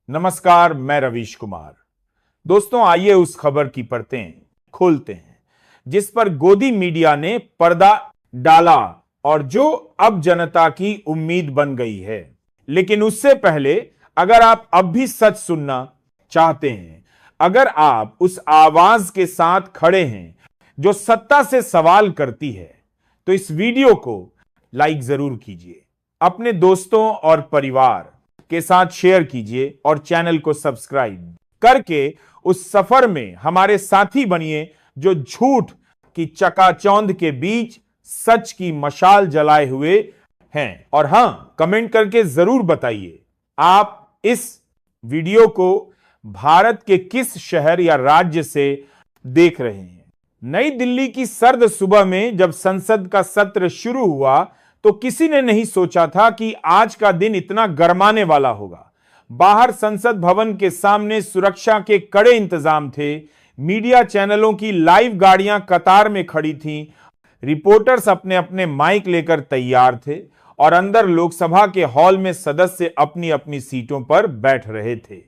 नमस्कार, मैं रवीश कुमार। दोस्तों, आइए उस खबर की परतें खोलते हैं जिस पर गोदी मीडिया ने पर्दा डाला और जो अब जनता की उम्मीद बन गई है। लेकिन उससे पहले, अगर आप अब भी सच सुनना चाहते हैं, अगर आप उस आवाज के साथ खड़े हैं जो सत्ता से सवाल करती है, तो इस वीडियो को लाइक जरूर कीजिए, अपने दोस्तों और परिवार के साथ शेयर कीजिए और चैनल को सब्सक्राइब करके उस सफर में हमारे साथी बनिए जो झूठ की चकाचौंध के बीच सच की मशाल जलाए हुए हैं। और हां, कमेंट करके जरूर बताइए आप इस वीडियो को भारत के किस शहर या राज्य से देख रहे हैं। नई दिल्ली की सर्द सुबह में जब संसद का सत्र शुरू हुआ तो किसी ने नहीं सोचा था कि आज का दिन इतना गरमाने वाला होगा। बाहर संसद भवन के सामने सुरक्षा के कड़े इंतजाम थे, मीडिया चैनलों की लाइव गाड़ियां कतार में खड़ी थीं, रिपोर्टर्स अपने अपने माइक लेकर तैयार थे और अंदर लोकसभा के हॉल में सदस्य अपनी अपनी सीटों पर बैठ रहे थे।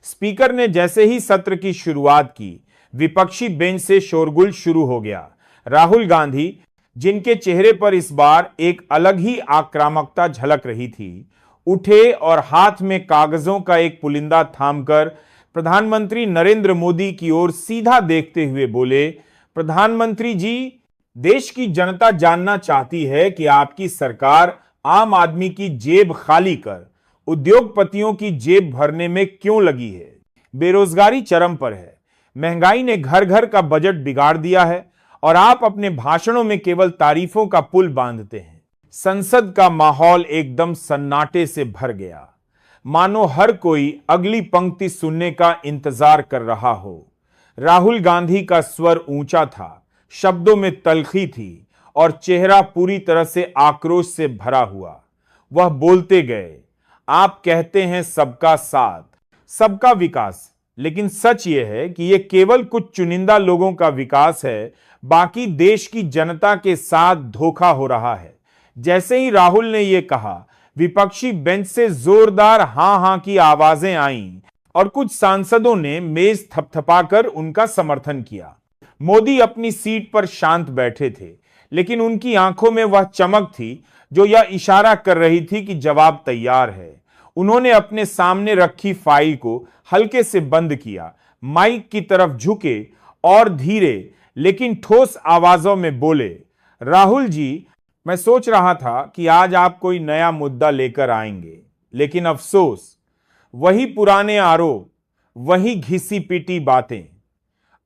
स्पीकर ने जैसे ही सत्र की शुरुआत की, विपक्षी बेंच से शोरगुल शुरू हो गया। राहुल गांधी, जिनके चेहरे पर इस बार एक अलग ही आक्रामकता झलक रही थी, उठे और हाथ में कागजों का एक पुलिंदा थामकर प्रधानमंत्री नरेंद्र मोदी की ओर सीधा देखते हुए बोले, प्रधानमंत्री जी, देश की जनता जानना चाहती है कि आपकी सरकार आम आदमी की जेब खाली कर उद्योगपतियों की जेब भरने में क्यों लगी है। बेरोजगारी चरम पर है, महंगाई ने घर घर का बजट बिगाड़ दिया है और आप अपने भाषणों में केवल तारीफों का पुल बांधते हैं। संसद का माहौल एकदम सन्नाटे से भर गया, मानो हर कोई अगली पंक्ति सुनने का इंतजार कर रहा हो। राहुल गांधी का स्वर ऊंचा था, शब्दों में तल्खी थी और चेहरा पूरी तरह से आक्रोश से भरा हुआ। वह बोलते गए, आप कहते हैं सबका साथ, सबका विकास, लेकिन सच यह है कि यह केवल कुछ चुनिंदा लोगों का विकास है, बाकी देश की जनता के साथ धोखा हो रहा है। जैसे ही राहुल ने यह कहा, विपक्षी बेंच से जोरदार हां हां की आवाजें आईं और कुछ सांसदों ने मेज थपथपाकर उनका समर्थन किया। मोदी अपनी सीट पर शांत बैठे थे, लेकिन उनकी आंखों में वह चमक थी जो यह इशारा कर रही थी कि जवाब तैयार है। उन्होंने अपने सामने रखी फाइल को हल्के से बंद किया, माइक की तरफ झुके और धीरे लेकिन ठोस आवाजों में बोले, राहुल जी, मैं सोच रहा था कि आज आप कोई नया मुद्दा लेकर आएंगे, लेकिन अफसोस, वही पुराने आरोप, वही घिसी पिटी बातें।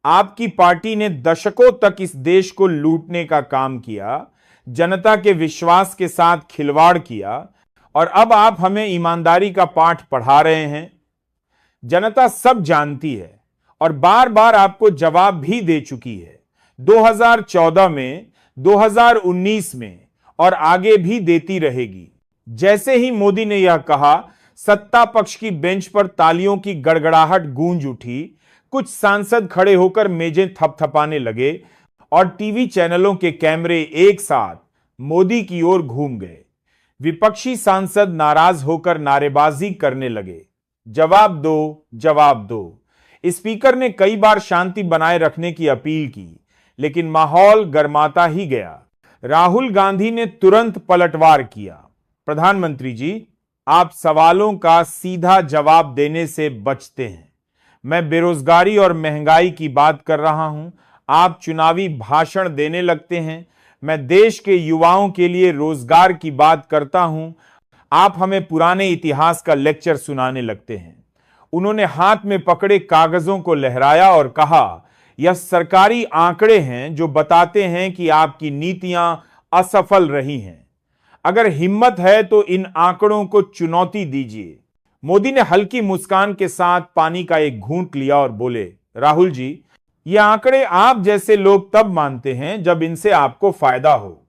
आपकी पार्टी ने दशकों तक इस देश को लूटने का काम किया, जनता के विश्वास के साथ खिलवाड़ किया और अब आप हमें ईमानदारी का पाठ पढ़ा रहे हैं। जनता सब जानती है और बार बार आपको जवाब भी दे चुकी है, 2014 में, 2019 में और आगे भी देती रहेगी। जैसे ही मोदी ने यह कहा, सत्ता पक्ष की बेंच पर तालियों की गड़गड़ाहट गूंज उठी। कुछ सांसद खड़े होकर मेजें थपथपाने लगे और टीवी चैनलों के कैमरे एक साथ मोदी की ओर घूम गए। विपक्षी सांसद नाराज होकर नारेबाजी करने लगे, जवाब दो, जवाब दो। स्पीकर ने कई बार शांति बनाए रखने की अपील की, लेकिन माहौल गर्माता ही गया। राहुल गांधी ने तुरंत पलटवार किया, प्रधानमंत्री जी, आप सवालों का सीधा जवाब देने से बचते हैं। मैं बेरोजगारी और महंगाई की बात कर रहा हूं, आप चुनावी भाषण देने लगते हैं। मैं देश के युवाओं के लिए रोजगार की बात करता हूं, आप हमें पुराने इतिहास का लेक्चर सुनाने लगते हैं। उन्होंने हाथ में पकड़े कागजों को लहराया और कहा, यह सरकारी आंकड़े हैं जो बताते हैं कि आपकी नीतियां असफल रही हैं। अगर हिम्मत है तो इन आंकड़ों को चुनौती दीजिए। मोदी ने हल्की मुस्कान के साथ पानी का एक घूंट लिया और बोले, राहुल जी, ये आंकड़े आप जैसे लोग तब मानते हैं जब इनसे आपको फायदा हो।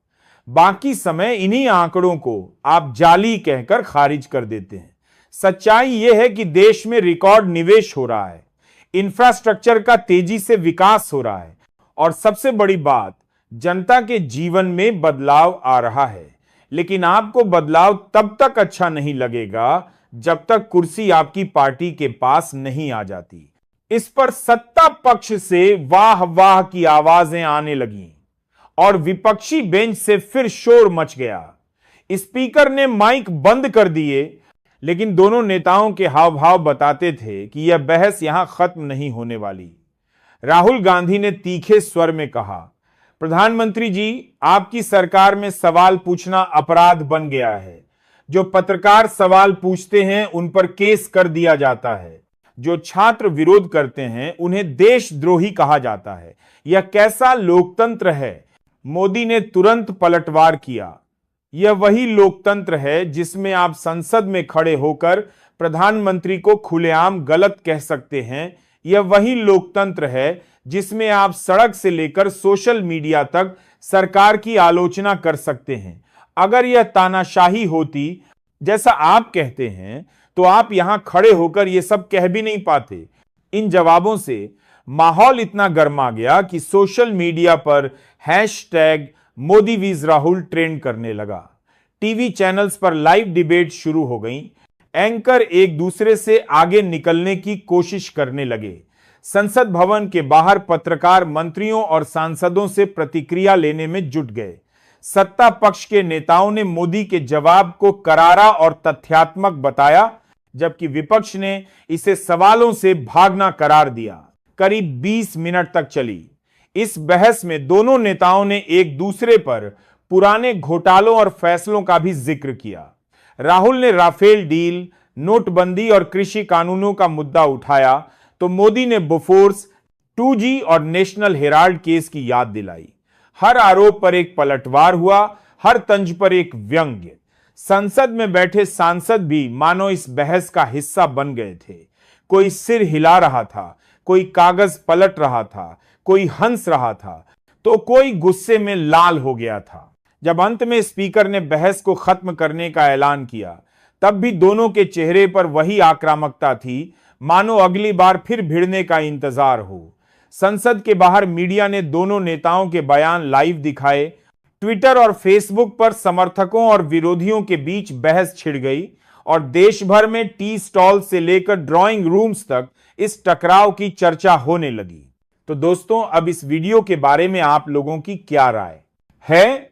बाकी समय इन्हीं आंकड़ों को आप जाली कहकर खारिज कर देते हैं। सच्चाई यह है कि देश में रिकॉर्ड निवेश हो रहा है, इंफ्रास्ट्रक्चर का तेजी से विकास हो रहा है और सबसे बड़ी बात, जनता के जीवन में बदलाव आ रहा है। लेकिन आपको बदलाव तब तक अच्छा नहीं लगेगा जब तक कुर्सी आपकी पार्टी के पास नहीं आ जाती। इस पर सत्ता पक्ष से वाह वाह की आवाजें आने लगीं और विपक्षी बेंच से फिर शोर मच गया। स्पीकर ने माइक बंद कर दिए, लेकिन दोनों नेताओं के हाव भाव बताते थे कि यह बहस यहां खत्म नहीं होने वाली। राहुल गांधी ने तीखे स्वर में कहा, प्रधानमंत्री जी, आपकी सरकार में सवाल पूछना अपराध बन गया है। जो पत्रकार सवाल पूछते हैं उन पर केस कर दिया जाता है। जो छात्र विरोध करते हैं उन्हें देशद्रोही कहा जाता है। यह कैसा लोकतंत्र है? मोदी ने तुरंत पलटवार किया। यह वही लोकतंत्र है जिसमें आप संसद में खड़े होकर प्रधानमंत्री को खुलेआम गलत कह सकते हैं। यह वही लोकतंत्र है जिसमें आप सड़क से लेकर सोशल मीडिया तक सरकार की आलोचना कर सकते हैं। अगर यह तानाशाही होती जैसा आप कहते हैं तो आप यहां खड़े होकर यह सब कह भी नहीं पाते। इन जवाबों से माहौल इतना गर्मा गया कि सोशल मीडिया पर हैशटैग मोदी वीज राहुल ट्रेंड करने लगा। टीवी चैनल्स पर लाइव डिबेट शुरू हो गई। एंकर एक दूसरे से आगे निकलने की कोशिश करने लगे। संसद भवन के बाहर पत्रकार मंत्रियों और सांसदों से प्रतिक्रिया लेने में जुट गए। सत्ता पक्ष के नेताओं ने मोदी के जवाब को करारा और तथ्यात्मक बताया, जबकि विपक्ष ने इसे सवालों से भागना करार दिया। करीब 20 मिनट तक चली इस बहस में दोनों नेताओं ने एक दूसरे पर पुराने घोटालों और फैसलों का भी जिक्र किया। राहुल ने राफेल डील, नोटबंदी और कृषि कानूनों का मुद्दा उठाया, तो मोदी ने बोफोर्स, 2G और नेशनल हेराल्ड केस की याद दिलाई। हर आरोप पर एक पलटवार हुआ, हर तंज पर एक व्यंग्य। संसद में बैठे सांसद भी मानो इस बहस का हिस्सा बन गए थे। कोई सिर हिला रहा था, कोई कागज पलट रहा था, कोई हंस रहा था, तो कोई गुस्से में लाल हो गया था। जब अंत में स्पीकर ने बहस को खत्म करने का ऐलान किया, तब भी दोनों के चेहरे पर वही आक्रामकता थी, मानो अगली बार फिर भिड़ने का इंतजार हो। संसद के बाहर मीडिया ने दोनों नेताओं के बयान लाइव दिखाए। ट्विटर और फेसबुक पर समर्थकों और विरोधियों के बीच बहस छिड़ गई और देश भर में टी स्टॉल से लेकर ड्राइंग रूम्स तक इस टकराव की चर्चा होने लगी। तो दोस्तों, अब इस वीडियो के बारे में आप लोगों की क्या राय है?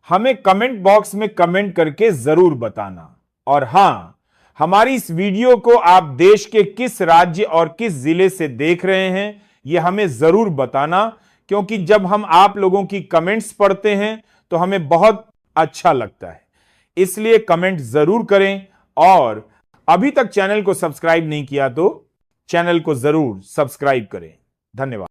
हमें कमेंट बॉक्स में कमेंट करके जरूर बताना। और हां, हमारी इस वीडियो को आप देश के किस राज्य और किस जिले से देख रहे हैं, यह हमें जरूर बताना, क्योंकि जब हम आप लोगों की कमेंट्स पढ़ते हैं तो हमें बहुत अच्छा लगता है। इसलिए कमेंट जरूर करें और अभी तक चैनल को सब्सक्राइब नहीं किया तो चैनल को जरूर सब्सक्राइब करें। धन्यवाद।